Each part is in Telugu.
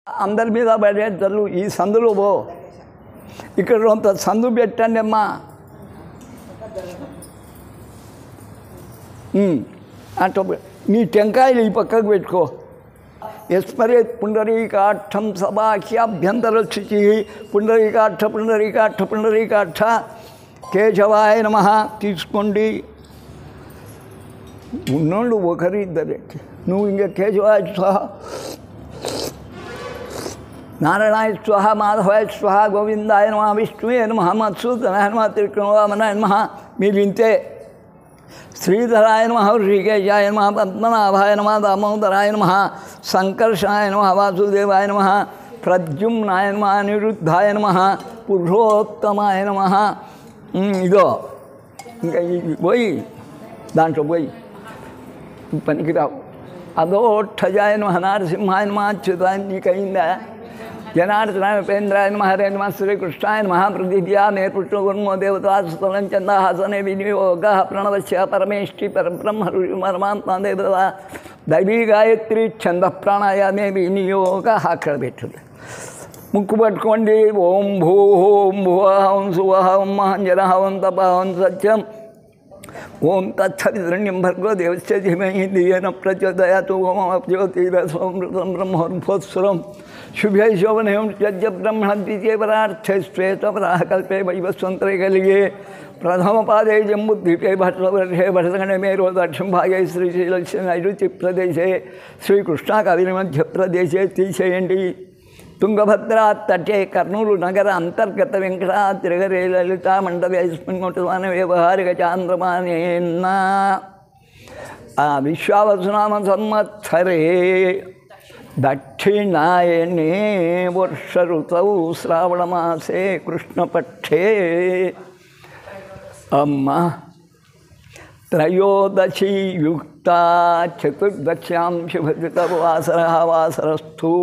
అందరి మీద పడేటట్లు ఈ సందులో పో, ఇక్కడ కొంత సందు పెట్టండి అమ్మా. అట్లా నీ టెంకాయలు ఈ పక్కకు పెట్టుకో. యస్మరేత్ పుండరీకాఠం సభాఖ్యాభ్యంతర శుచి పుండరీకాఠ పుండరీకాఠ పుండరీకాఠ కేశవాయ నమః తీసుకోండి. ఉన్నోళ్ళు ఒకరిద్దరే, నువ్వు ఇంకా కేశవాయ స్వాహ, నారాయణాయ స్వాహ, మాధవాయ స్వాహ, గోవిందాయ నమః, విష్ణువే నమః, మధుసూదనాయ నమః, త్రివిక్రమవామనాయ నమః. మీరు ఇంతే. శ్రీధరాయ నమః, ఋషికేశాయ నమః, పద్మనాభాయ నమః, దామోదరాయ నమః, సంకర్షణాయ నమః, వాసుదేవాయ నమః, ప్రద్యుమ్నాయ నమః, అనిరుద్ధాయ నమః, పురుషోత్తమాయ నమః. ఇదో ఇంకా పోయి దాంట్లో పోయి పనికిరావు. అదోక్షజాయ నమః, నరసింహాయ నమః, అచ్యుతాయ. నీకైందా? జనార్దనాయ ఉపేంద్రాయ నమః, హరే నమః, శ్రీకృష్ణాయ నమః. ప్రతిద్యా మే పుష్ణగుర్మో దేవతా సుతలం చందాహాసనే వినియోగ ప్రణవస్య పరమేష్టి పరబ్రహ్మ పరమాత్మ దేవత దైవీ గాయత్రి ఛంద ప్రాణాయామే వినియోగ. అక్కడ పెట్టండి, ముక్కు పట్టుకోండి. ఓం భూ ఓం భువ ఓం సువహ ఓం మహంజన ఓం తప ఓం సత్యం ఓం తత్సవితరణ్యం భర్గో దేవస్య ధీమహి ధియేన ప్రచోదయాత్. ఓం జ్యోతిరసమృతం బ్రహ్మోర్భోత్సరం శుభ్యై శోభనయం త్యజ్య బ్రహ్మణ ద్వితీయ పరార్థే శ్వేతపరాకల్పే వైవస్వంతరే కలిగే ప్రథమ పాదే జంబుద్వీపే భట్లవర్షే భరతగణే మేరో దక్షిణ భాగే శ్రీశైలస్య నైరుతి ప్రదేశే శ్రీకృష్ణ కావేరి మధ్య ప్రదేశే తీసేయండి. తుంగభద్రా తటే కర్నూలు నగర అంతర్గత వెంకటాద్రిగరే లలితా మండవేస్మిన్మోటమాన వ్యవహారిక చాంద్రమానేన్న విశ్వావసునామ సంవత్సరే దక్షిణాయనే వర్ష ఋతౌ శ్రావణమాసే కృష్ణపక్షే అమ్మ త్రయోదశీ యుక్త చతుర్దశ్యాం శుభకృతవాసర వాసరస్థూ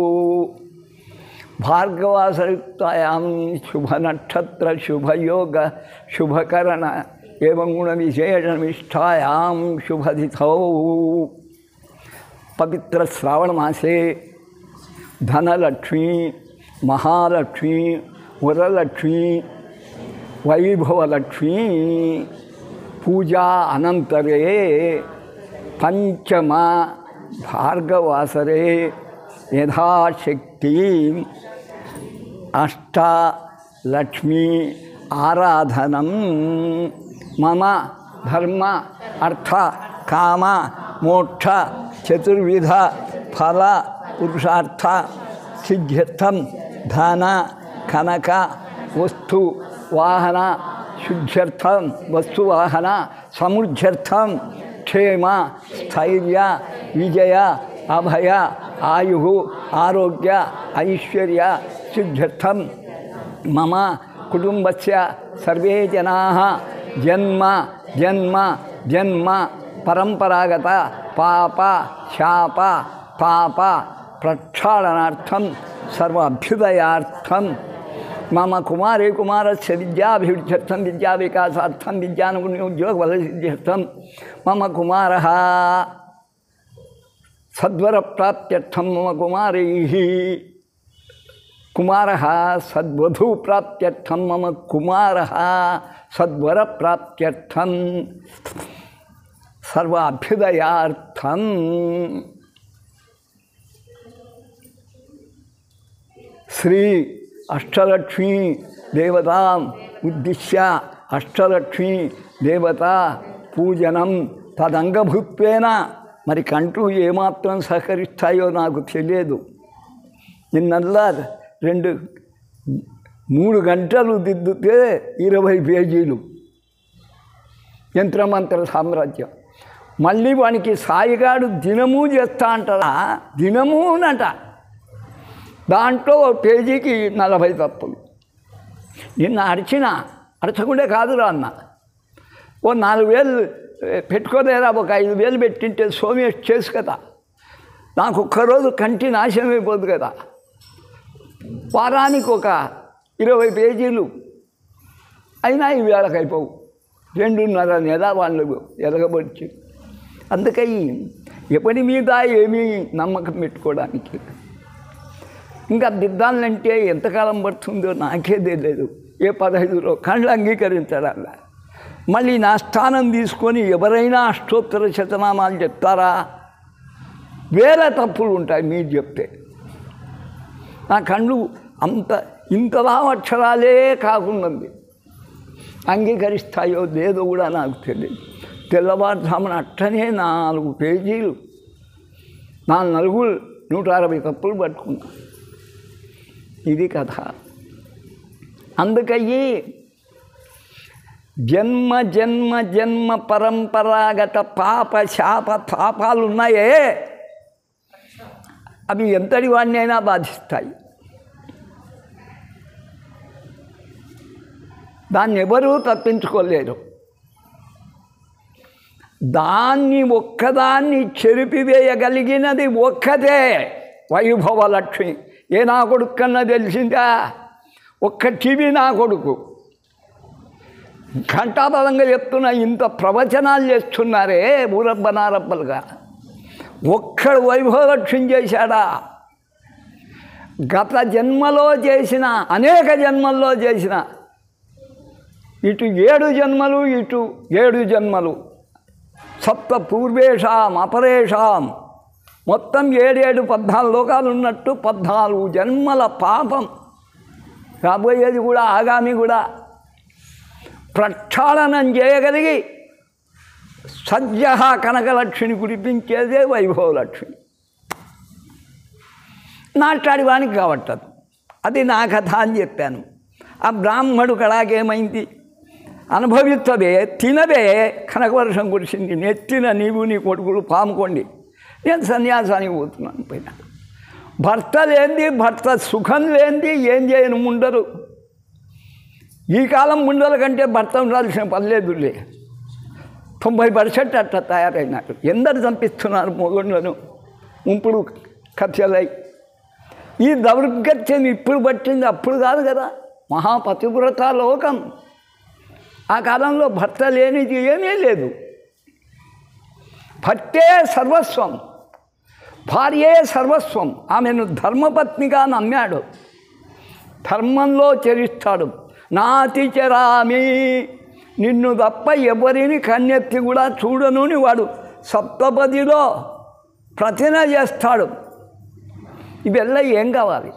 భార్గవాసరయుక్తాయాం శుభనక్షత్ర శుభయోగ శుభకరణ ఏవం గుణవిశేషనిష్టాయాం శుభతిథౌ పవిత్ర శ్రావణమాసే ధనలక్ష్మీ మహాలక్ష్మీ వరలక్ష్మీ వైభవలక్ష్మీ పూజా అనంతరే పంచమ భార్గవాసరే యథాశక్తి అష్టలక్ష్మీ ఆరాధనం మమ ధర్మ అర్థ కామ మోక్ష చతుర్విధ ఫల పురుషార్థ సిద్ధ్యర్థం ధన కనక వస్తు వాహన శుద్ధ్యర్థం వస్తువాహన సమృద్ధ్యర్థం క్షేమ స్థైర్య విజయ అభయ ఆయు ఆరోగ్య ఐశ్వర్య సిద్ధ్యర్థం మమ కుటుంబస్య సర్వే జనాః జన్మ జన్మ జన్మ పరంపరాగత పాప శాప పాప ప్రక్షాళనార్థం సర్వ అభ్యుదయార్థం మమ కుమారే కుమారస్య విద్యాభివృద్ధ్యర్థం విద్యా వికాసార్థం విద్యానుగుణ్యోద్యోగబలసిద్ధ్యర్థం మమ కుమారः సద్వరప్రాప్త్యర్థం మమ కుమారైః కుమారः సద్వధూప్రాప్త్యర్థం మమ కుమారः సద్వరప్రాప్త్యర్థం సర్వ అభ్యుదయార్థం శ్రీ అష్టలక్ష్మీ దేవతాం ఉద్దిశ్య అష్టలక్ష్మీ దేవతా పూజనం తదంగభూత్వేన. మరి కంటూ ఏమాత్రం సహకరిస్తాయో నాకు తెలియదు. నిన్నల్లా 3 గంటలు దిద్దుతే 20 పేజీలు యంత్రమంత్ర సామ్రాజ్యం. మళ్ళీ వానికి సాయిగాడు దినము చేస్తా అంటారా, దినమునట. దాంట్లో పేజీకి 40 తప్పులు. నిన్న అరచకుండా కాదురా అన్న. ఓ 4,000 పెట్టుకోలేరా, ఒక 5,000 పెట్టింటే సోమేష్ చేసు కదా. నాకు ఒక్కరోజు కంటి నాశనం అయిపోదు కదా. వారానికి ఒక 20 పేజీలు అయినా ఈ వేళకు అయిపోవు. 2:30 నెల వాళ్ళు ఎరగబడి. అందుకని ఎప్పటి మీద ఏమీ నమ్మకం పెట్టుకోవడానికి ఇంకా దిద్దాలంటే ఎంతకాలం పడుతుందో నాకే తెలియదు. ఏ 15 కళ్ళు అంగీకరించారల్లా. మళ్ళీ నా స్థానం తీసుకొని ఎవరైనా అష్టోత్తర శతనామాలు చెప్తారా? వేల తప్పులు ఉంటాయి మీరు చెప్తే. నా కళ్ళు ఇంతలా అక్షరాలే కాకుండాంది. అంగీకరిస్తాయో లేదో కూడా నాకు తెలియదు. తెల్లవారుజామున అట్టనే 4 పేజీలు 4 నలుగులు 160 తప్పులు పట్టుకున్నా. ఇది కథ. అందుకయ్యి జన్మ జన్మ జన్మ పరంపరాగత పాప శాప పాపాలు ఉన్నాయే, అవి ఎంతటి వాడిని అయినా బాధిస్తాయి. దాన్ని ఎవరూ తప్పించుకోలేరు. దాన్ని ఒక్కదాన్ని చెరిపివేయగలిగినది ఒక్కటే వైభవలక్ష్మి. ఏ నా కొడుకు కన్నా తెలిసిందా? ఒక్క టీవీ నా కొడుకు ఘంటాపదంగా చెప్తున్నా. ఇంత ప్రవచనాలు చేస్తున్నారే ఊరబ్బనారబ్బలుగా. ఒక్కడు వైభవలక్ష్మి చేశాడా? గత జన్మలో చేసిన, అనేక జన్మల్లో చేసిన, ఇటు 7 జన్మలు, ఇటు 7 జన్మలు, సప్త పూర్వేషాం అపరేషాం, మొత్తం 7 14 లోకాలు ఉన్నట్టు 14 జన్మల పాపం. రాబోయేది కూడా ఆగామి కూడా ప్రక్షాళనం చేయగలిగి సద్య కనకలక్ష్మిని కురిపించేదే వైభవలక్ష్మి. నాట్లాడి వానికి కావట్టదు. అది నా కథ అని చెప్పాను. ఆ బ్రాహ్మడు కళాకేమైంది? అనుభవిస్తవే, తినవే, కనకవర్షం కురిసింది. నెత్తిన నీవు నీ కొడుకులు పాముకోండి, నేను సన్యాసానికి పోతున్నాను పైన. భర్త లేనిది, భర్త సుఖం లేనిది ఏం చేయను ముండరు. ఈ కాలం ముండల కంటే భర్త ఉండాల్సిన పనిలేదులే. 90% అట్లా తయారైనారు. ఎందరు చంపిస్తున్నారు మొగోళ్ళను ఉంపుడు కథలై. ఈ దౌర్గత్యం ఇప్పుడు పట్టింది, అప్పుడు కాదు కదా. మహాపతివ్రత లోకం. ఆ కాలంలో భర్త లేనిది ఏమీ లేదు. భర్తే సర్వస్వం, భార్యే సర్వస్వం. ఆమెను ధర్మపత్నిగా నమ్మాడు, ధర్మంలో చరిస్తాడు. నాతి చరామి, నిన్ను తప్ప ఎవరిని కన్నెత్తి కూడా చూడను వాడు సప్తపదిలో ప్రతిన చేస్తాడు. ఇవెల్లా ఏం కావాలి?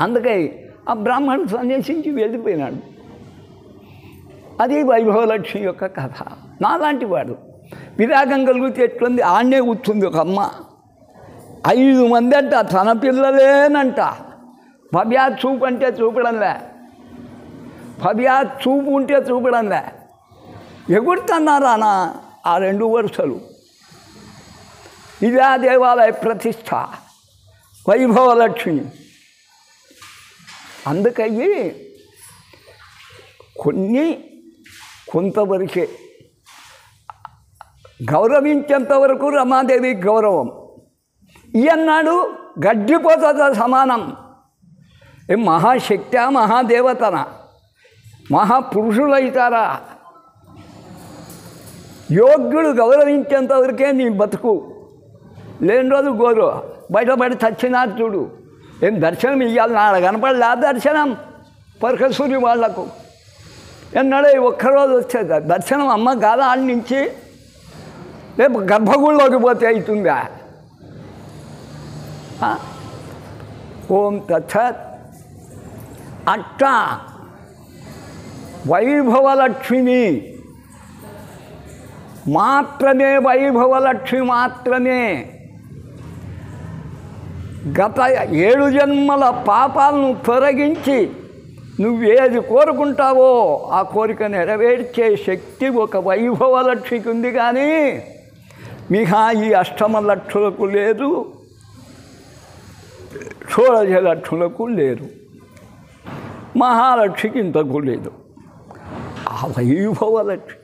అందుకే ఆ బ్రాహ్మణుడు సన్యాసించి వెళ్ళిపోయినాడు. అది వైభవలక్ష్మి యొక్క కథ. నాలాంటి వాడు విరాగం కలిగితే ఎట్లుంది? ఆడనే కూర్చుంది ఒక అమ్మ. 5 మంది అంట, తన పిల్లలేనంట. భవ్యా చూపు అంటే చూపడంలే, భవ్యా చూపు ఉంటే చూపడంలే. ఎగురుతున్నారా ఆ 2 వరుసలు. ఇదే దేవాలయ ప్రతిష్ట వైభవలక్ష్మి. అందుకయ్యి కొంతవరకే గౌరవించేంతవరకు రమాదేవి గౌరవం. ఈయన్నాడు గడ్డిపోత సమానం. ఏం మహాశక్తి, మహాదేవతన, మహాపురుషులైతారా? యోగ్యుడు గౌరవించేంతవరకే నీ బతుకు. లేని రోజు గోరు బయటపడి చచ్చినారు చూడు. ఏం దర్శనం ఇవ్వాలి? నాడ కనపడలే దర్శనం పరకసూరి వాళ్లకు. ఎన్నాడో ఒక్కరోజు వచ్చేది దర్శనం. అమ్మ కాదా ఆడి నుంచి? రేపు గర్భగుడిలోకి పోతే అవుతుందా? ఓం తత్సత్. అట్టా వైభవలక్ష్మిని మాత్రమే, వైభవలక్ష్మి మాత్రమే గత 7 జన్మల పాపాలను తొలగించి నువ్వేది కోరుకుంటావో ఆ కోరిక నెరవేర్చే శక్తి ఒక వైభవలక్ష్మికి ఉంది. కానీ మిగతా ఈ అష్టమ లక్షలకు లేదు, షోడశ లక్షలకు లేదు, మహాలక్ష్మికి ఇంతకు లేదు. ఆ వైభవలక్ష్మి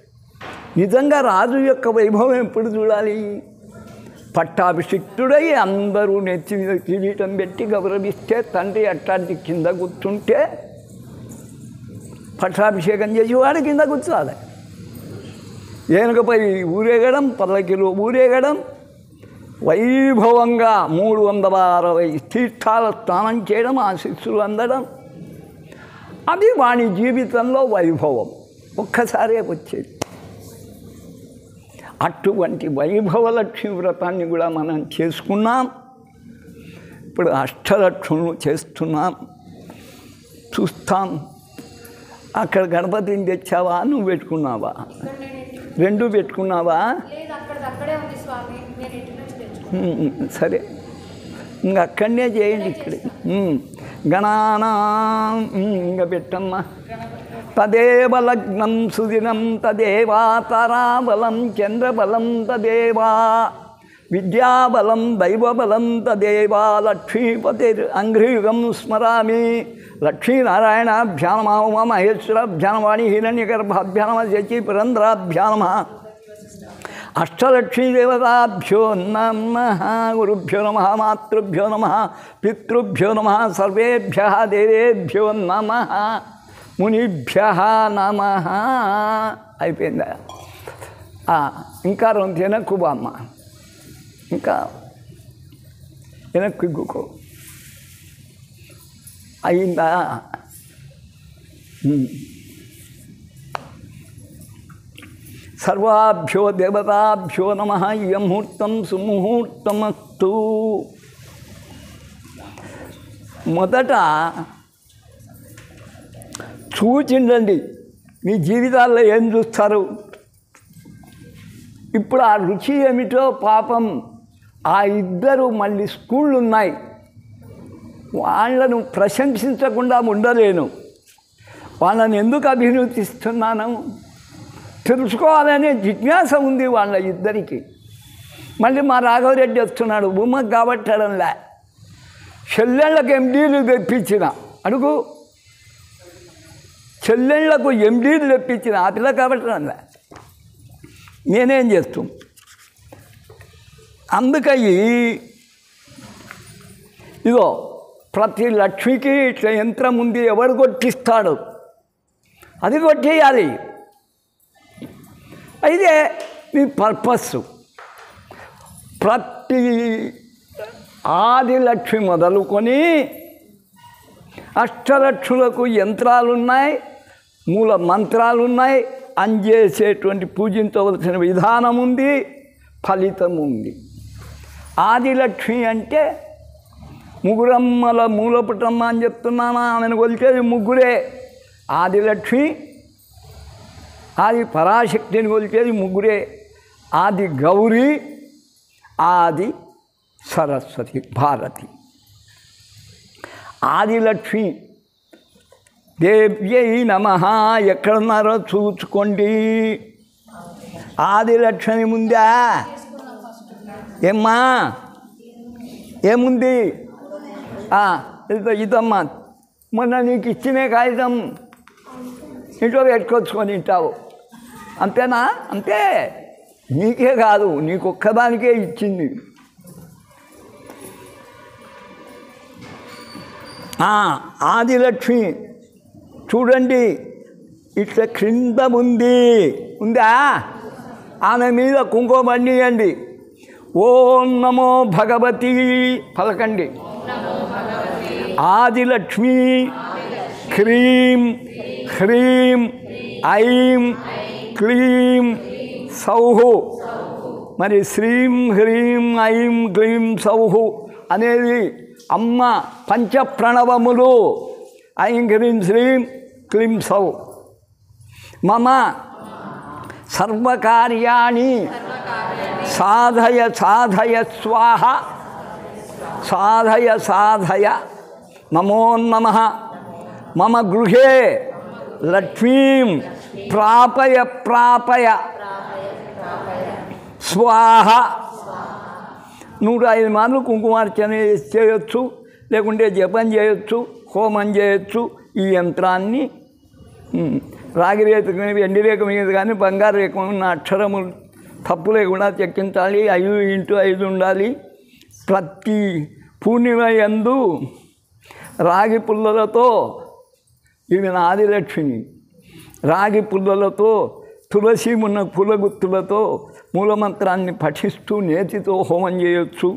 నిజంగా రాజు యొక్క వైభవం ఎప్పుడు చూడాలి? పట్టాభిషిక్తుడై అందరూ నెత్తి మీద కిరీటం పెట్టి గౌరవిస్తే, తండ్రి అట్లాంటి కింద కూర్చుంటే పట్టాభిషేకం చేసి వాడు కింద కూర్చోవాలి. ఏనుకపై ఊరేగడం, పల్లకిలో ఊరేగడం, వైభవంగా 360 తీర్థాల స్నానం చేయడం, ఆ శిష్యులు అందడం, అది వాని జీవితంలో వైభవం ఒక్కసారే వచ్చేది. అటువంటి వైభవలక్ష్మి వ్రతాన్ని కూడా మనం చేసుకున్నాం. ఇప్పుడు అష్టలక్ష్ములు చేస్తున్నాం, చూస్తాం. అక్కడ గణపతిని తెచ్చావా, నువ్వు పెట్టుకున్నావా? రెండు పెట్టుకున్నావా? సరే, ఇంక అక్కడనే చేయండి. ఇక్కడ గణానా ఇంకా పెట్టమ్మా. తదేవ లగ్నం సుదినం తదేవా తారాబలం చంద్రబలం తదేవా విద్యాబలం దైవబలం తదేవా లక్ష్మీపతిర్ అంఘ్రియుగం స్మరామి. లక్ష్మీనారాయణాభ్యా నమః, ఉమామహేశ్వరాభ్యా నమః, వాణి హిరణ్యగర్భాభ్యా నమః, శచి పురంధ్రాభ్యా నమః, అష్టలక్ష్మీదేవతాభ్యో నమః, గురుభ్యో నమః, మాతృభ్యో నమః, పితృభ్యో నమః, సర్వేభ్యః దేవేభ్యో నమః, మునిభ్యః నమః. అయిపోయిందా? ఇంకా రెండు వెనక్కు బామ్మ, ఇంకా వెనక్కు ఇగ్గుకో. అయిందా? సర్వాభ్యో దేవతాభ్యో నమః. ఇయం ముహూర్తం సుముహూర్తమస్తు. మొదట చూచిండండి మీ జీవితాల్లో ఏం చూస్తారు. ఇప్పుడు ఆ రుచి ఏమిటో పాపం. ఆ ఇద్దరు మళ్ళీ స్కూళ్ళు ఉన్నాయి, వాళ్ళను ప్రశంసించకుండా ఉండలేను. వాళ్ళని ఎందుకు అభినందిస్తున్నాను తెలుసుకోవాలనే జిజ్ఞాస ఉంది వాళ్ళ ఇద్దరికి. మళ్ళీ మా రాఘవరెడ్డి వస్తున్నాడు, ఉమ్మకు కాబట్టడంలే, చెల్లెళ్ళకు ఎండీలు తెప్పించిన అడుగు, చెల్లెళ్లకు ఎండీలు తెప్పించిన ఆ పిల్ల కాబట్టడంలే, నేనేం చేస్తాం. అందుకని ఇదో ప్రతి లక్ష్మికి ఇట్లా యంత్రం ఉంది, ఎవడు కొట్టిస్తాడు అది కొట్టేయాలి. అయితే మీ పర్పస్ ప్రతి ఆదిలక్ష్మి మొదలుకొని అష్టలక్ష్ములకు యంత్రాలున్నాయి, మూల మంత్రాలున్నాయి, అంజేసేటువంటి పూజించవలసిన విధానం ఉంది, ఫలితం ఉంది. ఆదిలక్ష్మి అంటే ముగ్గురమ్మల మూలపుటమ్మ అని చెప్తున్నామా, ఆమెను కొలిచేది ముగ్గురే. ఆదిలక్ష్మి, ఆది పరాశక్తిని కొలిచేది ముగ్గురే. ఆది గౌరీ, ఆది సరస్వతి, భారతి. ఆదిలక్ష్మి దేవ్యై నమః. ఎక్కడున్నారో చూసుకోండి. ఆదిలక్ష్మి ముందా? ఏమ్మా ఏముంది? ఇదమ్మా, మొన్న నీకు ఇచ్చినే కాగితం ఇంట్లో పెట్టుకొచ్చుకొని తింటావు, అంతేనా? అంతే, నీకే కాదు, నీకొక్కదానికే ఇచ్చింది. ఆదిలక్ష్మి చూడండి, ఇట్లా క్రింద ఉంది, ఉందా? ఆమె మీద కుంకుమ బండియండి. ఓం నమో భగవతి పలకండి. ఆదిలక్ష్మి హ్రీం హ్రీం ఐం క్లీం సౌహు. మరి శ్రీం హ్రీం ఐం క్లీం సౌహు అనేది అమ్మ పంచప్రణవములు. ఐం హ్రీం శ్రీం క్లీం సౌ. మమ సర్వకార్యాణి సాధయ సాధయ స్వాహ. సాధయ సాధయ. నమో నమః. మమ గృహే లక్ష్మీం ప్రాపయ ప్రాపయ స్వాహ. 105 మార్లు కుంకుమార్చన చేయొచ్చు, లేకుంటే జపం చేయొచ్చు, హోమం చేయొచ్చు. ఈ యంత్రాన్ని రాగి రేఖ మీద, ఎండి రేఖ మీద కానీ బంగారు రేఖ ఉన్న అక్షరములు తప్పు లేకుండా చెక్కించాలి. 5x5 ఉండాలి. ప్రతి పూర్ణిమ యందు రాగి పుల్లలతో, ఇవి ఆదిలక్ష్మిని, రాగి పుల్లలతో, తులసి ఉన్న పులగుత్తులతో మూలమంత్రాన్ని పఠిస్తూ నేతితో హోమం చేయొచ్చు.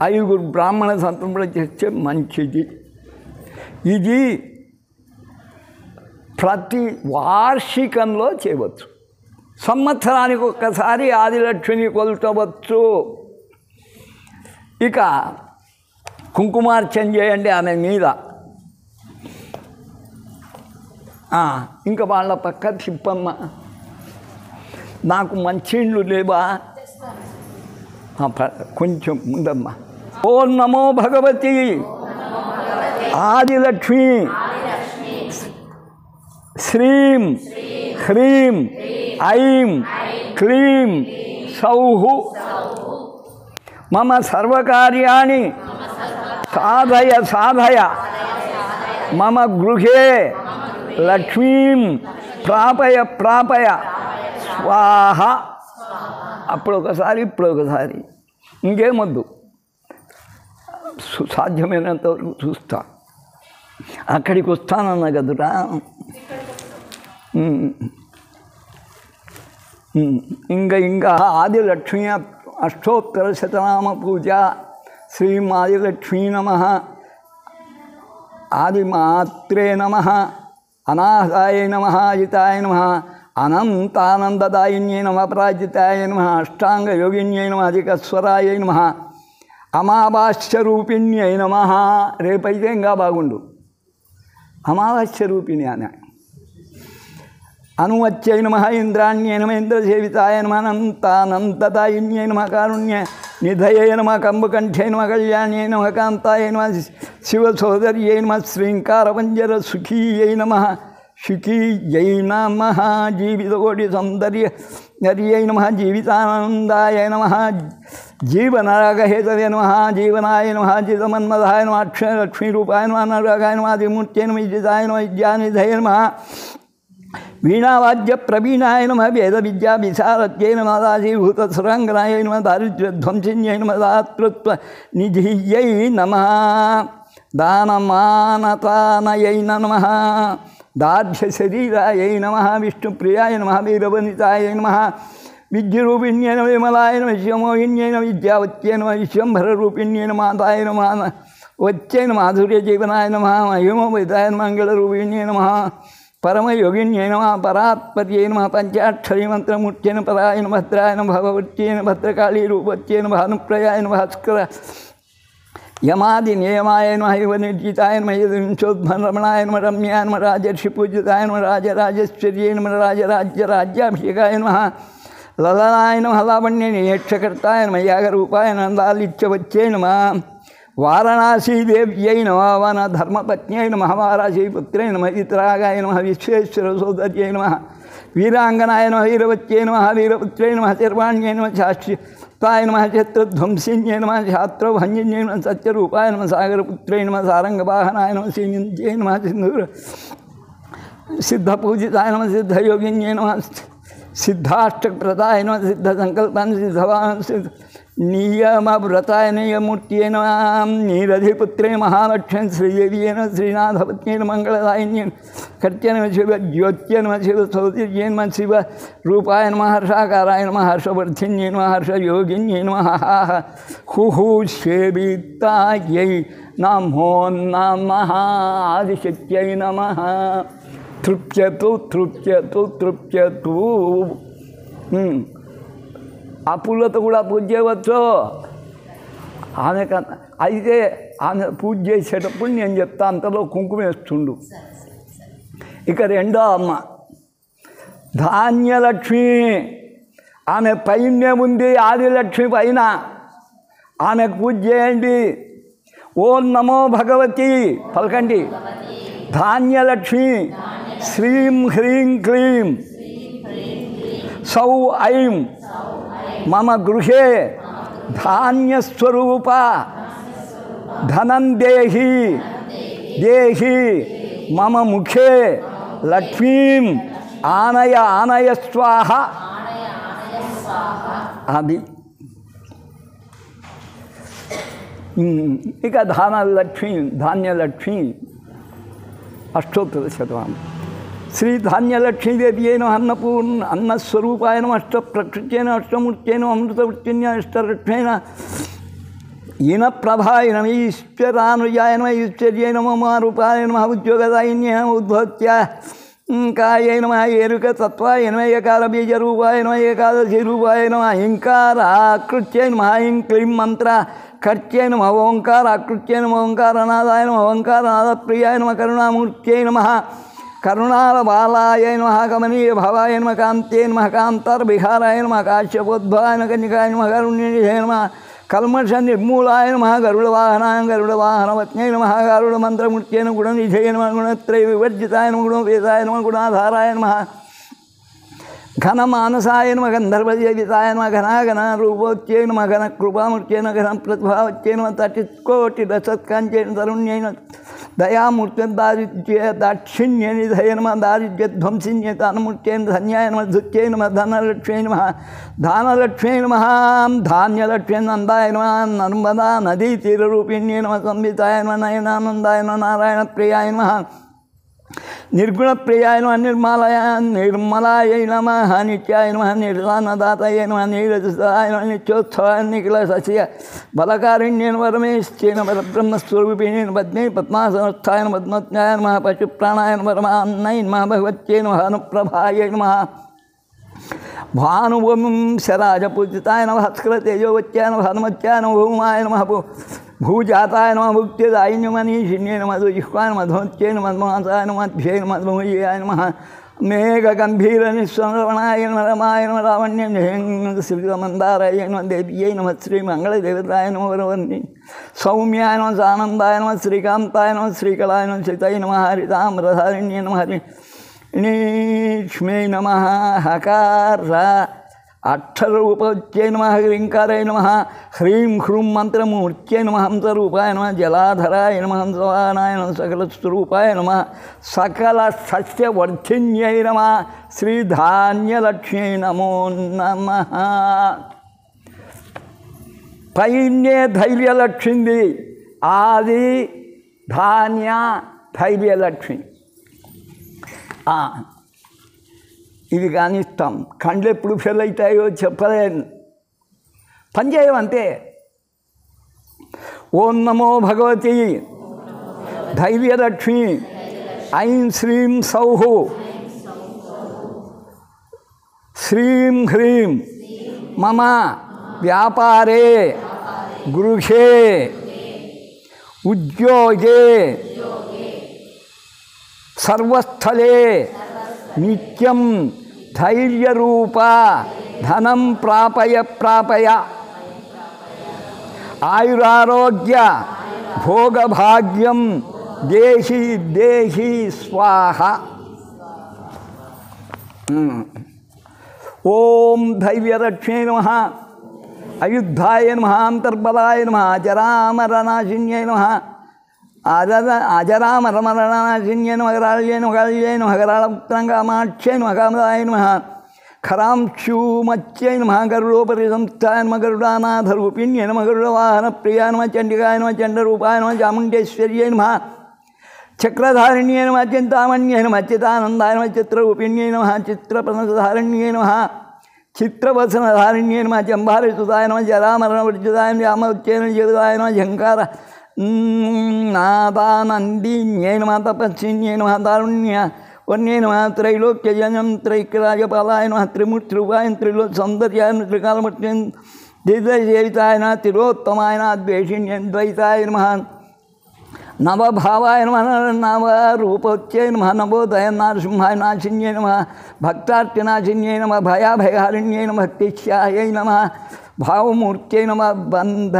5 బ్రాహ్మణ సంతృప్తి చేస్తే మంచిది. ఇది ప్రతి వార్షికంలో చేయవచ్చు. సంవత్సరానికి ఒక్కసారి ఆదిలక్ష్మిని కొలుచవచ్చు. ఇక కుంకుమార్చన చేయండి ఆమె మీద. ఇంకా వాళ్ళ పక్క తిప్పమ్మ, నాకు మంచిళ్ళు లేవా, కొంచెం ముందమ్మా. ఓం నమో భగవతి ఆదిలక్ష్మి శ్రీం హ్రీం ఐం క్లీం సౌః మమ సర్వకార్యాణి సాధయ సాధయ మమ గృహే లక్ష్మీం ప్రాపయ ప్రాపయ స్వాహ. అప్పుడు ఒకసారి ఇప్పుడు ఒకసారి, ఇంకేమొద్దు. సాధ్యమైనంత వరకు చూస్తా. అక్కడికి వస్తానన్నా కదురా. ఇంకా ఆదిలక్ష్మి అష్టోత్తర శతనామ పూజ. శ్రీం ఆదిలక్ష్మీ నమః, ఆదిమాత్రే నమః, అనాథాయ నమః, అజితాయ నమః, అనంతానందదాయిన్యై నమః, అపరాజితాయ నమః, అష్టాంగయోగిన్యై నమః, అధికస్వరాయ నమః, అమావాస్య రూపిణ్యై నమః. రేపైతే ఇంకా బాగుండు. అమావాస్య రూపిణి అని. అనువత్యై నమః, ఇంద్రాణ్యై నమః, ఇంద్రసేవితాయ నమః, అనంతానందదాయిన్యై నమః, కారుణ్య నిధయై నమః, కంబుకంఠ్యై నమః, కళ్యాణ్యై నమః, కాంతాయ నమః, శివసోదర్యై నమః, శ్రీంకారపంజర సుఖీయై నమః, శుకీయై నమః, జీవితకోటి సౌందర్య హర్యై నమః, జీవితానందాయ నమః, జీవనరాగహేతవే నమః, జీవనాయ నమః, జితమన్మదాయ నమః, అక్షయలక్ష్మీరూపాయ నమః, అనురాగాయ నమః, ఆదిమూర్త్యై నమః, విజితాయ నమః, విద్యానిధయే నమః, వీణావాద్య ప్రవీణాయ నమః, వేద విద్యా విశారద్యై నమః, దాసీభూతసురాంగనాయ నమః, దారిద్ర్యధ్వంసిన్యై నమః, దాతృత్వ నిధియై నమః, దానమానతానయై నమః, దార్ఢ్య శరీరాయ నమః, విష్ణుప్రియాయ నమః, వీరవనితాయ నమః, విద్యురూపిణ్యై నమః, విమలాయ నమః, విశ్వమోహిన్యై నమః, విద్యావత్యై నమః, విశ్వంభరరూపిణ్యై నమః, మాతాయ నమః, వచ్చై నమః, మాధుర్యజీవనాయ నమః, మహిమోపితాయ నమః, మంగళరూపిణ్యై నమః, పరమయోగిన్యై నమః, పరాత్పర్యై నమః, పంచాక్షరీ మంత్రమూర్త్యై నమః, పరాయ నమః, భద్రాయ నమః, భగవత్యై నమః, భద్రకాళీ రూపత్యై నమః, భానుప్రయాయ నమః, భాస్కర యమాది నియమాయ నమః, యువనిర్జితాయ నమః, వింశోద్భరమణాయ నమః, రమ్యాయ నమః, రాజర్షి పూజితాయ నమః, రాజరాజేశ్వర్యై నమః, రాజరాజ్యాభిషేకాయ నమః, లలనాయ నమః, లావణ్య నియక్షకర్తాయ నమః, యాగరూపాయ నమః, లాలిత్యవత్యై నమః, వారణాసీదేవ్యై నమః, వనధర్మపత్న్యై నమః, వారాసీపుత్రై నమః, వితరాగాయ నమః, విశ్వేశ్వర సోదర్యై నమః, వీరాంగనాయ నమః, వీరవత్యై నమః, వీరపుత్రై నమః, శర్వాణ్యై నమః, శాశ్వతాయ నమః, క్షేత్రధ్వంసిన్యై నమః, శాస్త్రభంజన్యై నమః, సత్యరూపాయ నమః, సాగరపుత్రై నమః, సారంగవాహనాయ నమః, శ్రీనిత్యై నమః, సింధూర సిద్ధపూజితాయ నమః, సిద్ధయోగిన్యై నమః, సిద్ధాష్టప్రదాయ నమః, సిద్ధసంకల్పాన్ సిద్ధవాన్ నియమవ్రతాయ నియమూర్త్యై నమః, నీరధిపుత్రే మహాలక్ష్మీ శ్రీదేవ్యై నమః, శ్రీనాథపత్న్యై నమః, మంగళదాయిన్యై కర్త్యై నమః, శివజ్యోత్యై నమః, శివసౌతిర్యై నమః, శివరూపాయ నమః, హర్షాకారాయ నమః, హర్షవర్ధిన్యై నమః, హర్షయోగిన్యై నమః, హుహు సేవితాయై నమో నమః, ఆదిశక్త్యై నమః. తృప్యతు తృప్యతు తృప్యతు. ఆ పూలతో కూడా పూజ చేయవచ్చు. ఆమెకు అయితే ఆమె పూజ చేసేటప్పుడు నేను చెప్తా, అంతలో కుంకుమ వేస్తుండు. ఇక రెండో అమ్మ ధాన్యలక్ష్మి. ఆమె పైనే ఉంది, ఆదిలక్ష్మి పైన. ఆమెకు పూజ చేయండి. ఓం నమో భగవతి పలకండి. ధాన్యలక్ష్మి శ్రీం హ్రీం క్లీం సౌ ఐం మమ గృహే ధాన్యస్వరూప ధనం దేహి దేహి మమ ముఖే లక్ష్మీం ఆనయ ఆనయ స్వాహ. అది ఇక ధాన్యలక్ష్మి అష్టోత్తర శతనామం. శ్రీధాన్యలక్ష్మీదేవ్యై నమః అన్నస్వరూపాయ నమః అష్టప్రకృత్యై నమః అష్టమూర్త్యై నమః అమృతవృత్తిన్య అష్టలక్ష్మై నమః ఈనప్రభాయ నమః ఈశ్వరానుజాయ నమః ఈశ్వర్యై నమః ఉమారూపాయ నమః ఉద్యోగదాయిన్యై నమః ఉద్భవత్యై కాయై నమః ఏరుకతత్వాయ నమః ఏకారబీజరూపాయ నమః ఏకాదశీరూపాయ నమః ఇంకారాకృత్యై నమః ఐం క్లీం మంత్ర కర్త్యై నమః ఓంకారాకృత్యై నమః ఓంకారనాదాయ నమః ఓంకారనాదప్రియాయ నమః కరుణామూర్త్యై నమః కరుణాలబాలాయ నమః కమనీయ భవాయ నమః కాంత్యై నమః కాంతార్విహారాయ నమః కాశ్యపోద్భవాయ నమః కన్యకాయ నమః కరుణ్యనిధే నమః కల్మష నిర్మూలాయ నమః గరుడవాహనాయ గరుడవాహనవత్న్యై నమః గరుడమంత్రమూర్త్యై నమః గుణనిధే నమః గుణత్రయ వివర్జితాయ నమః గుణోపేతాయ నమః గుణాధారాయ నమః ఘనమానసాయ నమః గంధర్వజేవితాయ నమః ఘనాఘనరూపోచ్యై నమః ఘనకృపామూర్త్యై నమః ఘనప్రతిభావచ్యై నమః తటికోటిరసత్కాంత్యై తరుణ్యై నమః దయామూర్త్యై దాక్షిణ్యనిధయ నమః దారిద్ర్యధ్వంసిన్యై దానమూర్త్యై ధన్యాయ నమః ధుత్యై నమః ధనలక్ష్మై నమః దానలక్ష్మై నమః ధాన్యలక్ష్మై నందాయ నమః నర్మదా నదీ తీరరూపిణ్యై నమః సంవితాయ నమః నయనానందాయ నమః నారాయణ ప్రియాయ నమః నిర్గుణప్రియాయ నమః నిర్మలాయ నమః నిత్యాయ నమః నిర్దానదాతాయ నమః నీరజసాయ నమః నిత్యోత్సవాయ నిఖిలసస్య బలకారుణ్యేన పరమేశ్చేన పరబ్రహ్మస్వరూపిణేన పద్మే పద్మాసనస్థాయ నమః పద్మజ్ఞాయ నమః పశుప్రాణాయ నమః పరమాన్నై నమః భగవత్యై నమః అనుప్రభాయ నమః భానువంశరాజపూజితాయ నమః భాస్కరతేజోవత్యాయ నమః హనుమత్యాయ నమః భూమాయ నమః భూజాతాయ నమః భుక్తిదాయిన్యమనీషిణ్యై నమః జిహ్వాయ నమః ధోత్యై నమః మాసాయ నమః ధ్యేయ నమః భూయాయ నమః మేఘగంభీరనిస్వరవణాయ నమః రమాయ నమః లావణ్య శ్రీమందారాయ నమః దేవ్యై నమః శ్రీమంగళదేవతాయ నమః వరవర్ణి సౌమ్యాయ నమః సానందాయ నమః శ్రీకాంతాయ నమః శ్రీకళాయ నమః సీతాయ నమః హరితామ్రధారిణ్యై నమః నీక్ష్మై నమః హకార అక్షరూపత్యై నమః హ్రీంకారాయ నమః హ్రీం హ్రూం మంత్రమూర్త్యై నమః హంసరూపాయ నమః జలాధరాయ నమః హంసవాహనాయ నమః సకలస్వరూపాయ నమః సకల సస్యవర్ధిన్యై నమః శ్రీధాన్యలక్ష్మీ నమో నమః. పైన్యే ధైర్యలక్ష్మింది ఆది ధాన్య ధైర్యలక్ష్మి. ఇది కానిస్తాం. కళ్ళు ఎప్పుడు ఫెయిల్ అవుతాయో చెప్పలేను. పనిచేయమంతే. ఓం నమో భగవతి ధైర్యలక్ష్మి ఐం శ్రీం సౌః శ్రీం హ్రీం మమ వ్యాపారే గృహే ఉద్యోగే సర్వస్థలే నిత్యం ధైర్యరూప ధనం ప్రాపయ ప్రాపయ ఆయురారోగ్య భోగభాగ్యం దేహి దేహి స్వాహ. ఓం ధైర్యలక్ష్మీ నమః అయుద్ధాయ నమః అంతర్బలాయ నమః అజరామరనాశిన్యై నమః అజరామరమరణాశిన్యై నమః హరాళ్యై నమః హరాళ్యై నమః హరాళపుత్రంగామాక్ష్యై నమః కామదాయ నమః ఖరాంశూమత్యై నమః గరుడోపరి సంస్థాయ నమః గరుడానాథరూపిణ్యై నమః గరుడవాహనప్రియాయ నమః చండికాయ నమః చండరూపాయ నమః చాముండేశ్వర్యై నమః చక్రధారిణ్యై నమః చింతామణ్యై నమః చితానందాయ నమః చిత్రరూపిణ్యై నమః చిత్రప్రనసధారిణ్యై నమః చిత్రవసనధారిణ్యై నమః జంభారసుతాయ నమః జరామరణవర్జితాయ వ్యామోచ్చేన జగదాయ నమః ఝంకార నాదానందిన్యై నమః తపస్విన్యై నమః దారుణ్య వర్ణ్యై నమః త్రైలోక్యజనం త్రైక్యరాజపాలాయ నమః త్రిమూర్తిరూపాయ త్రిలోక సౌందర్యాయ త్రికాలమూర్తిం దివ్యసేవితాయ నమః తిరోత్తమాయ నమః ద్వేషిణ్యై ద్వైతాయ నమః నవభావాయ నమః నవరూపోచ్యై నమః నవోదయ నరసింహాయ నాశిన్యై నమః భక్తార్తినాశిన్యై నమః భయాభయహారిణ్యై నమః భక్తిశ్యాయై నమః భావమూర్త్యై నమః బంధ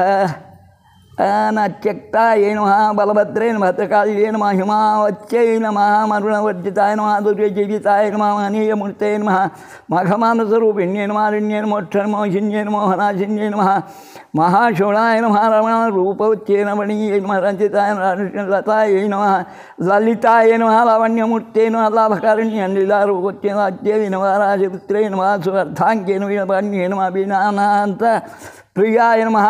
నత్యక్తాయ నమః బలభద్రే నమః భద్రకాళ్యై నమః హిమావత్యై నమః మరుణవర్జితాయ నమః దుర్యజీవితాయ నమః అనీయమూర్తయే నమః మఘమానసరూపిణ్యై నమః అరణ్యై నమః మోహిన్యై నమః మోహనాశిన్యై నమః మహాశూణాయ నమః రమణరూపవత్యై రమణీయై నమః రంజితాయ లతాయై నమః లలితాయ నమః లావణ్యమూర్తయే నమః లాభకారిణ్యై లీలారూపవత్యై నమః నమః రాజపుత్రై నమః సువర్ధాంగ్యై నమః వీణపాణ్యై నమః వీణానాంత ప్రియాయ నమః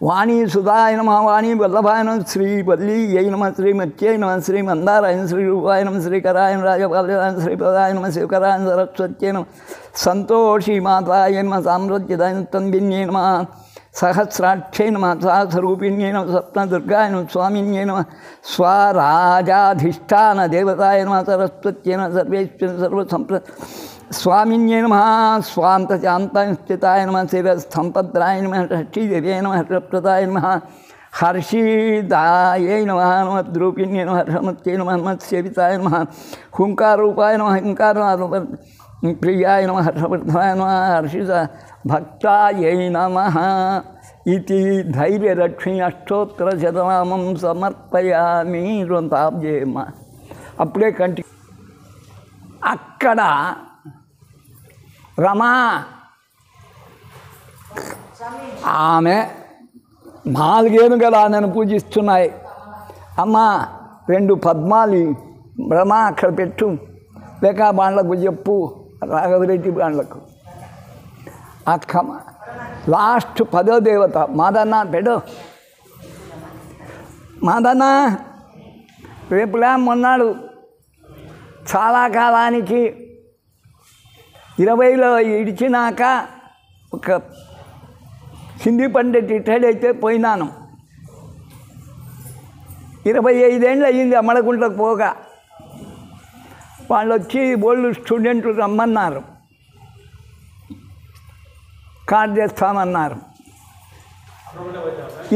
వాణీ సుధాయ నమ వాణీ వల్లభాయ నమ శ్రీ వల్లీయై నమ శ్రీమత్యై నమ శ్రీ మందారాయ శ్రీ రూపాయ నమ శ్రీకరాయ రాజపాలయాయ శ్రీపదాయ నమ శివకరాయ సరస్వత్యై నమ సంతోషీ మాతాయ నమ సామ్రాజ్యదాయ తంబిన్యై నమ సహస్రాక్షై నమ సహస్రరూపిణ్యై నమ సప్తదుర్గాయ నమ స్వామిన్యై నమ స్వరాజాధిష్టాన దేవతాయ నమ సరస్వత్యై నమ సర్వేశ్వర సర్వసంప్ర స్వామిన్యై నమ స్వాంతశాంతస్థితాయ నమ శిరస్తంపద్రాయ నమ షష్ఠీదేవ్యై నమ హర్షప్రదాయ నమ హర్షిదాయై నమ హనుమద్రూపిణ్యై నమ హర్షమత్యై నమ హనుమత్సేవితాయ నమ హుంకారూపాయ నమ హుంకార ప్రియాయ నమ హర్షవర్ధనాయ నమ హర్షిత భక్తాయై నమః ఇతి ధైర్యలక్ష్మి అష్టోత్తరశతనామం సమర్పయామి రొంతాబ్జేమ. అప్పుడే కంటి అక్కడ రమా ఆమె 4 ఏనుగులు నన్ను పూజిస్తున్నాయి. అమ్మ 2 పద్మాలు రమా అక్కడ పెట్టు, లేక బాండ్లకు చెప్పు, రాఘవరెడ్డి బాండ్లకు. అక్క లాస్ట్ 10వ దేవత మాదన్న పెట్టు. మాదన్న రేపులా మొన్నాడు చాలా కాలానికి 20లో ఇడిచినాక ఒక హిందీ పండిట్ రిటైర్డ్ అయితే పోయినాను. 25 ఏళ్ళు అయ్యింది అమ్మడకుంటకు పోగా. వాళ్ళు వచ్చి వాళ్ళు స్టూడెంట్లు రమ్మన్నారు, కార్డు చేస్తామన్నారు.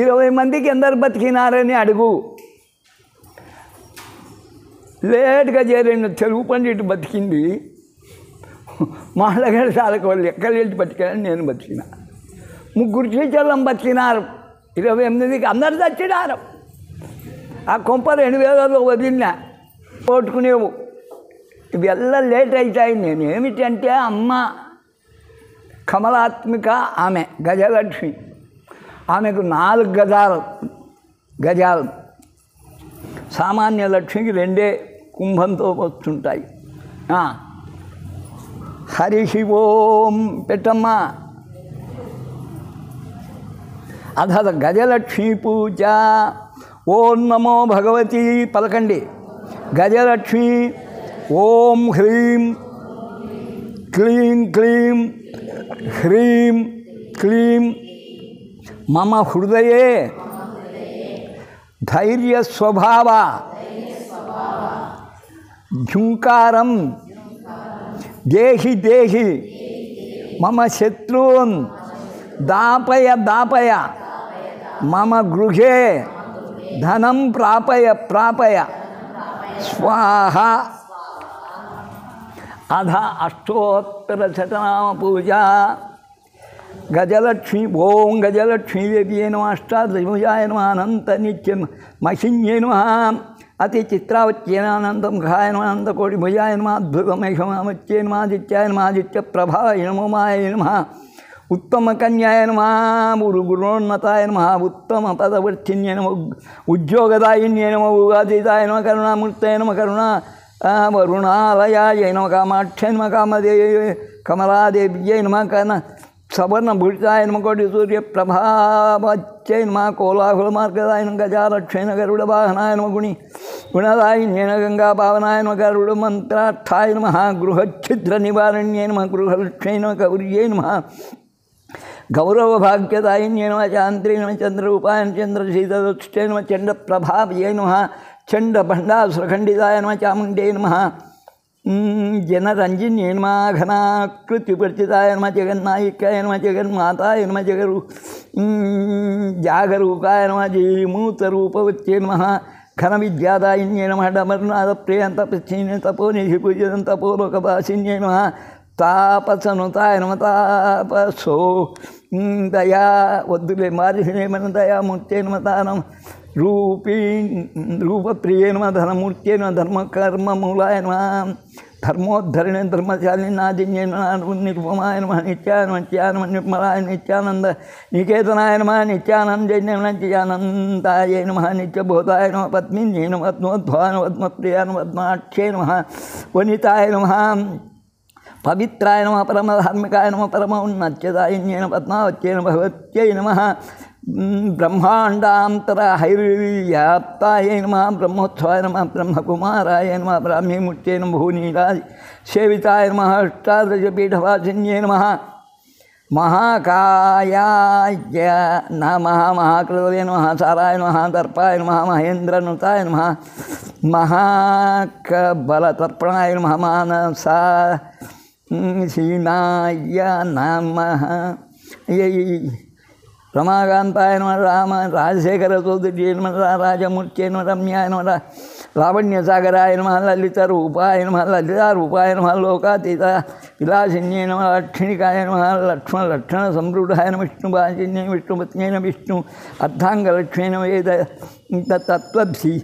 20 మందికి ఎందరు బతికినారని అడుగు. లేట్గా చేరిన తెలుగు పండిట్ బతికింది, మాళ్ళగారు చాలకు వాళ్ళు ఎక్కలేంటి బతికారని నేను బతికిన. 3 టీచర్లం బతికినారు. 28కి అందరు చచ్చినారు. ఆ కొంప 2000లో వదిలినా కొట్టుకునేవు. ఇవి ఎలా లేట్ అవుతాయి. నేను ఏమిటంటే అమ్మ కమలాత్మిక, ఆమె గజలక్ష్మి. ఆమెకు 4 గజాలు. సామాన్య లక్ష్మికి 2 కుంభంతో వస్తుంటాయి. హరి ఓం పెట్టమ్మా. అధ గజలక్ష్మీ పూజ. ఓం నమో భగవతి పలకండి. గజలక్ష్మి ఓం హ్రీం క్లీం క్లీం హ్రీం క్లీం మమ హృదయే ధైర్య స్వభావ ఝుంకారం దేహి దేహి మమ శత్రూన్ దాపయ దాపయ మమ గృహే ధనం ప్రాపయ ప్రాపయ స్వాహ. అధ అష్టోత్తరశతనామ పూజ. గజలక్ష్మి ఓం గజలక్ష్మీదేవ్యై నమః అష్టాదశభుజాయ నమః అనంత నిత్యం మహిన్యై నమః అతి చిత్రావత్యేనానందం ఘాయ నమః అనంతకోటి భుజాయ నమః అద్భుతమేఘమామత్యై నమః ఆదిత్యాయ నమః ఆదిత్యప్రభాయ నమో మాయ నమః ఉత్తమ కన్యాయ నమః గురున్నతాయ నమః ఉత్తమ పదవర్తిన్యై నమః ఉద్యోగదాయిన్యై నమః ఉగాదిదాయ నమః కరుణామూర్తయ నమః కరుణా వరుణాలయాయ నమః కామాక్షై నమః కామదేవి కమలాదేవ్యై నమః కన సవర్ణభూషితాయ నమః కోటి సూర్యప్రభావత్యై నమః కోలాహుల మార్గదాయ నమః గజాలక్ష్మై నమః గరుడ వాహనాయ నమః గుణదాయిన్యై నమః గంగా పావనాయ నమః గరుడ మంత్రార్థాయ నమః గృహఛిద్ర నివారణ్యై నమః గృహలక్ష్మై నమః గౌర్యై నమః గౌరవభాగ్యదాయిన్యై నమః చాంద్రీ నమః చంద్రరూపాయ చంద్రశీతదృష్ట్యై నమః చండప్రభావ్యై నమః చండభండాసురఖండితాయ నమః చాముండ్యై నమః జనరంజన్యై నమః ఘనాకృతిపరిచితాయ నమః జగన్నాయికాయ నమః జగన్మాతాయ నమః జాగరూకాయ నమః జీమూతరూపవత్యై నమః ఘన విద్యాదాయిన్యై నమః డమరునాథప్రియం తపస్విన్యై తపోనిధి పూజితం తపోలోకవాసిన్యై నమః తాపసనుతాయ నమః తాపసో దయా వద్దులే మారిసినేమన దయామూర్తై నమః తానం రూపప్రియై నమః ధనమూర్తై నమః ధర్మకర్మమూలాయ నమః ధర్మోద్ధరిణే ధర్మశాలిని నాదిన్యై నమః నిరుపమాయ నమః నిత్యాయ నమః నిత్యాయ నమః నిర్మలాయ నిత్యానంద నికేతనాయ నమః నిత్యానందజన్య నిత్యానందాయ నమః నిత్యబోధాయ నమః పద్మిన్యై నమః పద్మోద్భవాయ నమః పద్మప్రియాయ నమః పద్మాక్షై నమః వనితాయ నమః పవిత్రాయ నమః పరమధార్మికాయ నమః పరమోన్నత్యదాయిన్యై నమః పద్మావత్యై నమః భగవత్యై నమః బ్రహ్మాండాంతర హైర్వ్యాప్తాయ నమః బ్రహ్మోత్సవాయ నమః బ్రహ్మకుమారాయ నమః బ్రాహ్మీమూర్తే నమః భూనీలాది సేవితాయ నమః అష్టాదశపీఠవాసిన్యే నమః మహాకాయాయ నమః మహాకృతవే నమః సారాయ నమః దర్పాయ నమః మహేంద్రనుతాయ నమః మహాకబలతర్పణాయ నమః మానసాసీనాయ నమః రమాకాంతాయ నమః రామ రాజశేఖర చౌదరి నమః రాజమూర్తే నమః రమ్యాయ నమః లావణ్యసాగరాయ నమః లలితరూపాయ నమః లలితారూపాయ నమః లోకాతీత విలాసిన్యే నమః లక్షణికాయ నమః లక్ష్మణ సంరూఢాయ నమః విష్ణుభాజిన్యే విష్ణుపత్న్యేన విష్ణు అర్ధాంగలక్ష్మేణ వేద తత్వభి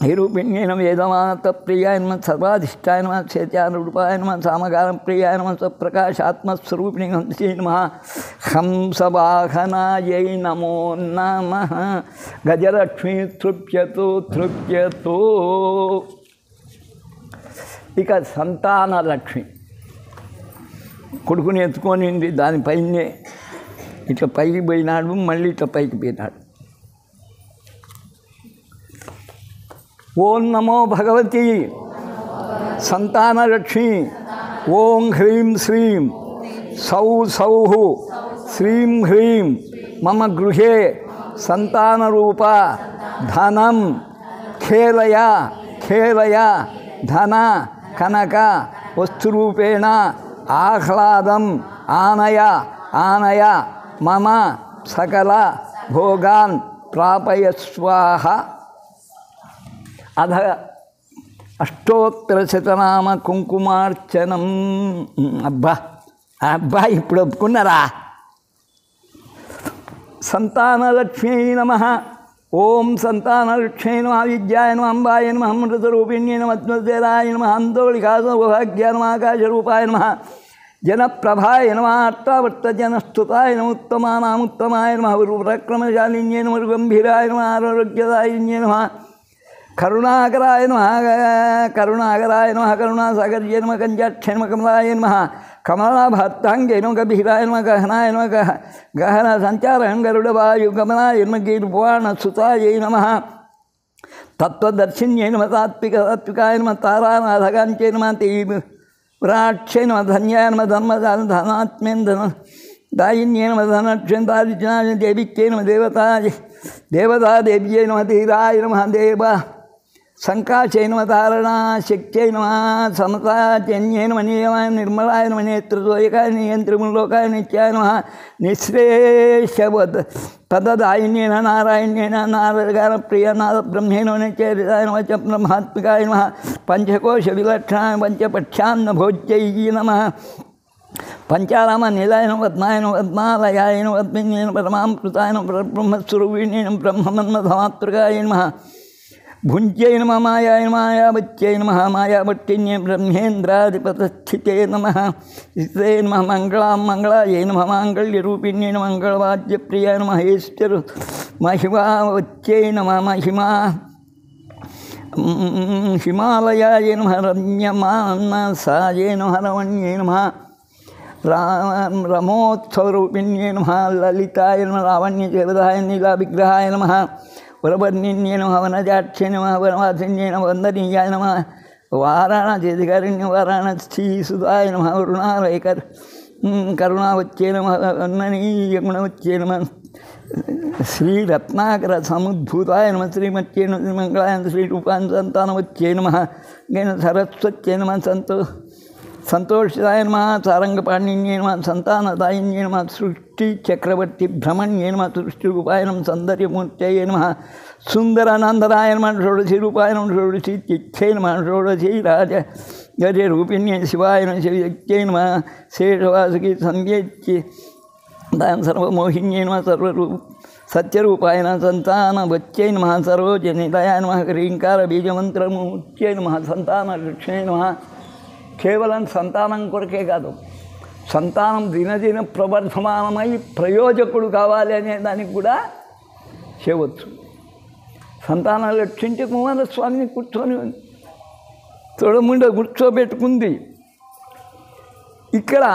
హైరూపిణ్యేన వేదమానతప్రియాయ నమః సర్వాధిష్టాయ నమః చేత్యానురూపాయ నమః సామగానప్రియాయ నమః సప్రకాశాత్మస్వరూపిణి హంసే నమః హంసవాహనాయై నమో నమః గజలక్ష్మీ తృప్యతో తృప్యతో. ఇక సంతాన లక్ష్మి కొడుకుని ఎత్తుకొని దానిపైనే ఇట్లా పైకి పోయినాడు, మళ్ళీ ఇట్లా పైకి పోయినాడు. ఓం నమో భగవతి సంతానలక్ష్మి. ఓం హ్రీం శ్రీం సౌ సౌః శ్రీం హ్రీం మమ గృహే సంతానరూప ధనం ఖేలయ ఖేలయ ధన కనక వస్తురూపేణ ఆహ్లాదం ఆనయ ఆనయ మమ సకల భోగాన్ ప్రాపయస్వాహ. అధ అష్టోత్తరశతనామ కుంకుమార్చనం. అబ్బా అబ్బా ఇప్పుడు ఒప్పుకున్నారా? సంతానలక్ష్మీ నమః. ఓం సంతానలక్ష్మీ నమః విద్యాయ నమః అంబాయ నమః అమృతరూపిణ్యై నమః అద్వైతాయ నమః అంతోళికాసౌభాగ్యాయ నమః ఆకాశరూపాయ నమః జనప్రభాయ నమః అష్టావర్తజనస్తుతాయ నమః ఉత్తమానాముత్తమాయ నమః పరాక్రమశాలిన్యై నమః గంభీరాయ నమః ఆరోగ్యదాయిన్యై నమః కరుణాకరాయ నమః కరుణాకరాయ నమః కరుణాసాగర్యై నమః కంజాక్షై నమః కమలాయ నమః కమలాభాత్తాంగే నమః గభీరాయ నమః గహనాయ నమః గహన సంచారం గరుడవాయు గమనాయ నమః గీర్వాణసుతాయై నమః తత్వదర్శిన్యై నమః తాత్వికాయ నమః తారానాథకాంచై నమః తీవ్రాక్షై నమః ధన్యాయ నమః ధర్మధనాత్మ్యం ధన దాయిన్యై నమః ధనక్షం దారిజ్ఞాయ దేవిక్యై నమః దేవతాదేవ్యై నమః ధీరాయ నమః దేవ సంకాశై నమః ధారణాశక్త్యై నమః సమతాజన్యై నమః నియమాయ నిర్మలాయ నమః నేత్రదోయకాయ నియంత్రిములోకాయ నిత్యాయ నమః నిశ్రేషవద్ తదదాయిన్యేన నారాయణ్యేన నారగానప్రియ నాదబ్రహ్మేణ నిత్యరిదాయ నమః చ బ్రహ్మాత్మికాయ నమః పంచకోశ విలక్షణాయ పంచపక్ష్యాన్న భోజ్యై నమః పంచారామ నిలయన పద్మాయన పద్మాలయాయన పద్మిన్యైన పరమామృతాయన పరబ్రహ్మస్వరూపిణ్యైన బ్రహ్మమన్మధమాతృకాయ నమః భుంజ్యై నమః మాయాయ మాయావత్యై నమః మాయావట్టిన్యై బ్రహ్మేంద్రాధిపతస్థితే నమః స్థితే నమః మంగళాం మంగళాయై నమః మాంగళ్యరూపిణ్యై నమః మంగళవాద్యప్రియాయ నమః హేశ్వర మహిమావత్యై నమః మహిమా హిమాలయాయ నమః రమ్యమానసాయై నమః రమణ్యై నమః రమోత్సవరూపిణ్యై నమః లలితాయ నమః లావణ్యదేవతాయ నీలావిగ్రహాయ నమః వరవర్ణిన్యై నమః వనజాక్షై నమః వనవాసిన్యై నమః వందనీయాయ నమః వారాణసీధికారిణ్య వారాణసీసుదాయ నమః వరుణాలయకర్ కరుణావత్యై నమః వర్ణనీయగుణవత్యై నమః శ్రీరత్నాకర సముద్భూతాయ నమః శ్రీమత్యై నమః శ్రీమంగళాయ శ్రీరూపాన్ సంతానవత్యై నమః గణ సరస్వత్యై నమః సంతోషితాయ నమః సారంగపాణిన్యై నమః సంతానదాయిన్యై నమః సృష్టి చక్రవర్తి భ్రమణ్యై నమః సృష్టిరూపాయ నమః సౌందర్యమూర్తయే నమః సుందరానందరాయ నమః షోడశీ రూపాయ నమః షోడశీ చిచ్చై నమః షోడశీ రాజ గజరూపిణ్యై శివాయ నమః శివశక్త్యై నమః శేషవాసుకి సంధ్యచ్చి దాని సర్వమోహిన్యై నమః సర్వరూప సత్యరూపాయ నమః సంతానవత్యై నమః సరోజనిలయాయ నమః హ్రీంకార బీజమంత్రమూర్త్యై నమః సంతానలక్ష్మీ నమః. కేవలం సంతానం కొరకే కాదు, సంతానం దినదిన ప్రవర్ధమానమై ప్రయోజకుడు కావాలి అనే దానికి కూడా చేయవచ్చు. సంతానాలు రక్షించి కుమారస్వామిని కూర్చొని తొడముండ కూర్చోబెట్టుకుంది. ఇక్కడ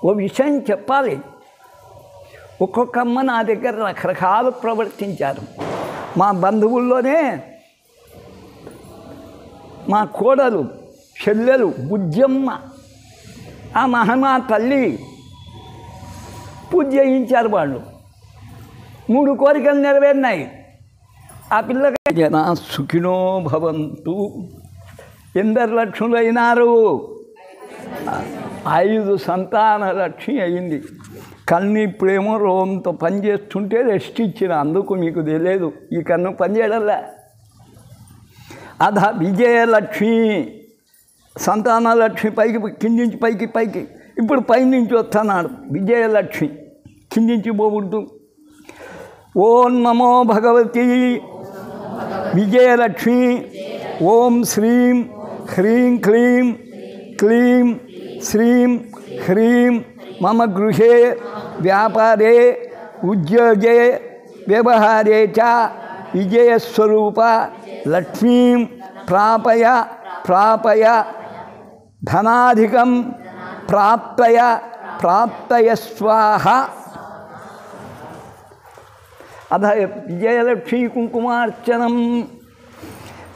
ఓ విషయం చెప్పాలి. ఒక్కొక్క అమ్మ నా దగ్గర రకరకాలు ప్రవర్తించారు. మా బంధువుల్లోనే మా కోడలు చెల్లెలు బుజ్జమ్మ, ఆ మహమ్మా తల్లి పూజ చేయించారు. వాళ్ళు 3 కోరికలు నెరవేరినాయి. ఆ పిల్లకి జన సుఖినో భవంతు. ఎందరు లక్ష్ములు అయినారు? 5 సంతాన లక్ష్మి అయింది. కన్ను ఇప్పుడేమో రోంతో పనిచేస్తుంటే రెస్ట్ ఇచ్చిన, అందుకు మీకు తెలియదు ఈ కన్ను పనిచేయడంలే. అధ విజయలక్ష్మి సంతాన లక్ష్మి పైకి, కింది నుంచి పైకి, పైకి ఇప్పుడు పైనుంచి వస్తున్నాడు విజయలక్ష్మి, కింది నుంచి పోకూడదు. ఓం నమో భగవతి విజయలక్ష్మి. ఓం శ్రీం హ్రీం క్లీం క్లీం శ్రీం హ్రీం మమ గృహే వ్యాపారే ఉద్యోగే వ్యవహారే చ విజయస్వరూప లక్ష్మీం ప్రాపయ ప్రాపయ ధనాధికం ప్రాప్తయ ప్రాప్తయ స్వాహ. అధ విజయలక్ష్మీ కుంకుమార్చనం.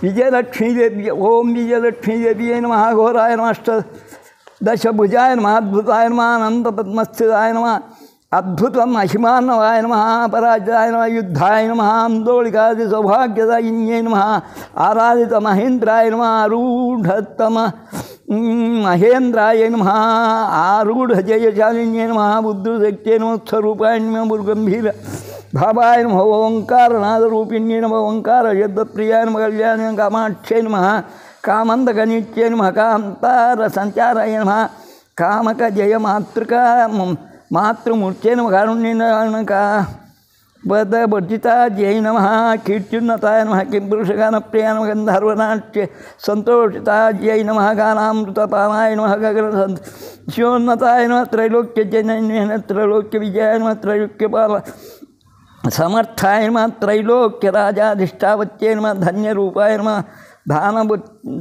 విజయలక్ష్మీదేవి. ఓం విజయలక్ష్మీదేవి నమః. ఘోరాయ నమః. అష్టదశభుజాయ నమః. అద్భుతాయ నమః. అనంతపద్మస్థితాయ నమః. అద్భుత మహిమాన్నవాయ నమః. పరాజయాయ నమః. యుద్ధాయ నమః. ఆందోళికాది సౌభాగ్యదాయిన్యై నమః. ఆరాధిత మహేంద్రాయ నమః. ఆరూఢతమ మహేంద్రాయ నమః. ఆరూఢ జయశాలిన్యై నమః. బుద్ధశక్త్యై నమః. స్వరూపాయ నమః. గంభీర భావాయ నమః. ఓంకారనాదరూపిణ్యై నమః. ఓంకార శబ్దప్రియాయ నమః. కళ్యాణ కామాక్షై నమః. కామందగనిత్యై నమః. కాంతార సంచారాయ నమః. కామక జయ మాతృక మాతృమూర్త్యై నమః. కారుణ్యక బద్ధవర్జితాజై నమః. కీర్త్యున్నతాయ నమః. కింపురుషగానప్రియాయ నమః. గంధర్వనాట్య సంతోషితాజై నమః. గానామృతపానాయ నమః. గగనశోన్నతాయ నమః. త్రైలోక్యజనన్య త్రైలోక్య విజయాయ నమః. త్రైలోక్యపాల సమర్థాయ నమః. త్రైలోక్య రాజాధిష్టావత్యై నమః. ధన్యరూపాయ నమః.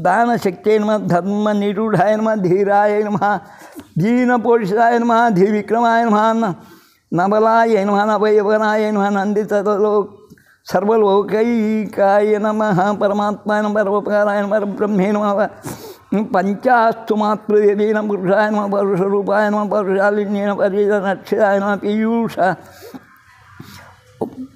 దానశక్త్యై నమః. ధర్మ నిరూఢాయ నమః. ధీరాయ నమః. దీనపోషితాయ నమః. ధీవిక్రమాయ నమః. నబలాయ నమః. నవయవనాయ నమః. నందితలో సర్వలోకైకాయ నమః. పరమాత్మాయ నమః. పరోపకారాయ నమః. పరబ్రహ్మే నమః. పంచాస్తు మాతృదేవీ నమః. పురుషాయ నమః. పరుషరూపాయ నమః. పరుషాలిన్యై నమః. పరిజనక్షయాయ నమః. పీయూష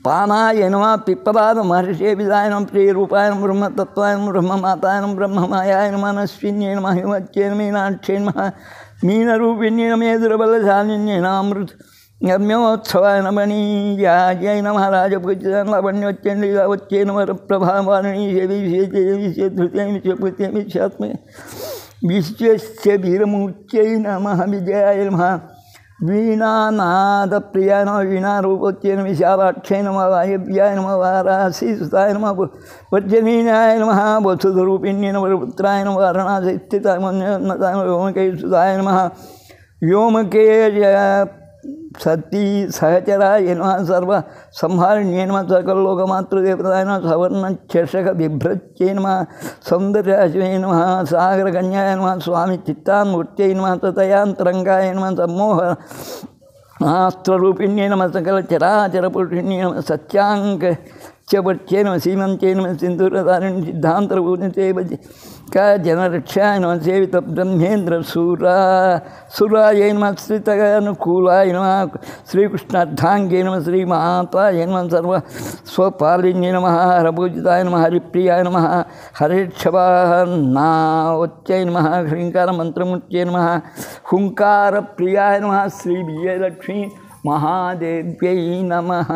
పానాయ నమః. పిప్పలాద మహర్షేవిదాయ నమః. ప్రియరూపాయ నమః. బ్రహ్మతత్వాయ నమః. బ్రహ్మమాతాయ నమః. బ్రహ్మమాయాయ నమః. మనస్విన్యై నమః. హిమత్యై నమః. మీనాక్షై నమః. మీనరూపిణ్యై నమః. మేధురబలశాలిన్యై నమః. అమృత గమ్యోత్సవాయ నమః. మణీయాజై నమః. రాజపూజిత లావణ్యోత్యై లీలావత్యై నమః. ప్రభావాణి విశేధృత్యై విశ్వపృత్యై విశ్వాత్మ విశ్వస్య వీరమూర్త్యై నమః. విజయాయ నమః. వీణానాద ప్రియాయ నమః. వీణారూపోత్యై నమః. విశాలాక్షై నమః. వాయవ్యాయ నమః. వారాసీసుతాయ నమః. వర్జనీయాయ నమః. వసుధరూపిణ్యై నమః. పుత్రాయ నమః. వారణాసిస్థితాయ నమః. వ్యోమకేశుతాయ నమః. వ్యోమకేయ సతీ సహచరాయ నమః. సర్వ సంహారిణ్యై నమః. సకలలోకమాతృదేవతాయ నమః. సవర్ణచషక బిభ్రత్యై నమః. సౌందర్యాశయై నమః. సాగరకన్యాయ నమః. స్వామి చిత్తాన్మూర్త్యై నమః. తతయాంతరంగాయ నమః. సమ్మోహ ఆస్త్రరూపిణ్యై నమః. సకల చరాచరపురుషిణ్యై నమః. సత్యాంక చవర్త్యై నమః. సీమంత్యై నమః. సింధూరధారిణి సిద్ధాంతరభూతే జనరక్షాయ నమః. సేవిత బ్రహ్మేంద్ర సురాయ నమః. శ్రితనుకూలాయ నమః. శ్రీకృష్ణార్థాంగే నమః. శ్రీమాతాయ నమః. సర్వ స్వపాలిన్యై నమః. హరపూజితాయ నమః. హరిప్రియాయ నమః. హరేక్షవాన్నావత్యై నమః. హ్రీంకార మంత్రమూర్త్యై నమః. హుంకార ప్రియాయ నమః. శ్రీ విజయలక్ష్మీ మహాదేవ్యై నమః.